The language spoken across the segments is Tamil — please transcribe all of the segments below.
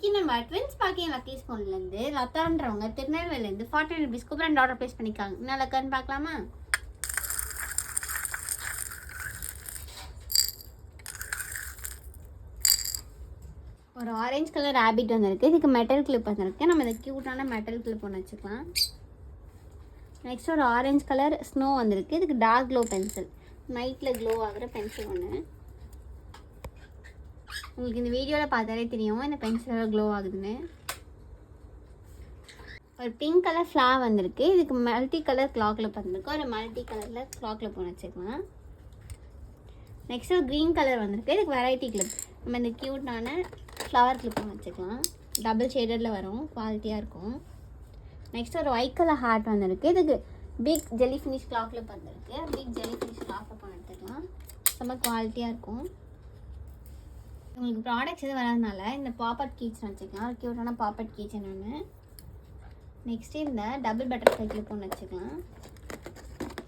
இன்னைக்கு நம்ம ட்வின்ஸ் பாக்கிங் லக்கி ஸ்பூன்லேருந்து லதான்றவங்க திருநெல்வேலியிலேருந்து 49 rupees கூப்பன் ஆர்டர் ப்ளேஸ் பண்ணிக்காங்க. என்ன லக்கான்னு பார்க்கலாமா? ஒரு ஆரஞ்சு கலர் ரேபிட் வந்திருக்கு. இதுக்கு மெட்டல் கிளிப் வந்திருக்கு. நம்ம இந்த க்யூட்டான மெட்டல் கிளிப் ஒன்று வச்சுக்கலாம். நெக்ஸ்ட் ஒரு ஆரஞ்சு கலர் ஸ்னோ வந்திருக்கு. இதுக்கு டார்க் க்ளோ பென்சில், நைட்டில் க்ளோ ஆகிற பென்சில் ஒன்று. உங்களுக்கு இந்த வீடியோவில் பார்த்தாலே தெரியும் இந்த பென்சிலோட க்ளோ ஆகுதுன்னு. ஒரு பிங்க் கலர் ஃப்ளார் வந்திருக்கு. இதுக்கு மல்டி கலர் கிளாக் கிளிப் வந்திருக்கு. ஒரு மல்டி கலரில் கிளாக் கிளிப் ஒன்று வச்சுக்கலாம். நெக்ஸ்ட் ஒரு க்ரீன் கலர் வந்திருக்கு. இதுக்கு வெரைட்டி கிளிப், நம்ம இந்த க்யூட்டான ஃப்ளவர் கிளிப் ஒன்று வச்சுக்கலாம். டபுள் ஷேடடில் வரும், குவாலிட்டியாக இருக்கும். நெக்ஸ்ட் ஒரு ஒயிட் கலர் ஹார்ட் வந்திருக்கு. இதுக்கு big jelly finish clock clip வந்திருக்கு. Big jelly finish clock clip ஒன்று எடுத்துக்கலாம். ரொம்ப குவாலிட்டியாக இருக்கும். உங்களுக்கு ப்ராடக்ட்ஸ் எதுவும் வராதனால இந்த பாப்பட் கீச்சன் வச்சுக்கலாம். ஒரு க்யூட்டான பாப்பட் கீச்சன் ஒன்று. நெக்ஸ்ட்டு இந்த டபுள் பட்டர்ஃப்ளை கிளிப் ஒன்று வச்சுக்கலாம்.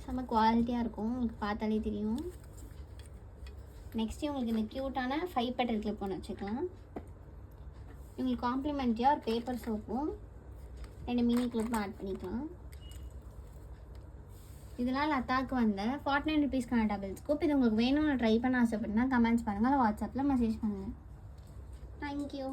செம்ம குவாலிட்டியாக இருக்கும், உங்களுக்கு பார்த்தாலே தெரியும். நெக்ஸ்ட்டு உங்களுக்கு இந்த க்யூட்டான 5 பெட்டல் கிளிப் ஒன்று வச்சுக்கலாம். உங்களுக்கு காம்ப்ளிமெண்ட்டியாக ஒரு பேப்பர் சோப்பும் 2 மினி கிளிப்பும் ஆட் பண்ணிக்கலாம். இதெல்லாம் லதாக்கு வந்த 49 rupeesக்கான டபுள் ஸ்கூப். இது உங்களுக்கு வேணும்னு ட்ரை பண்ண ஆசைப்பட்டுனா கமெண்ட்ஸ் பண்ணுங்கள், வாட்ஸ்அப்பில் மெசேஜ் பண்ணுங்கள். தேங்க்யூ.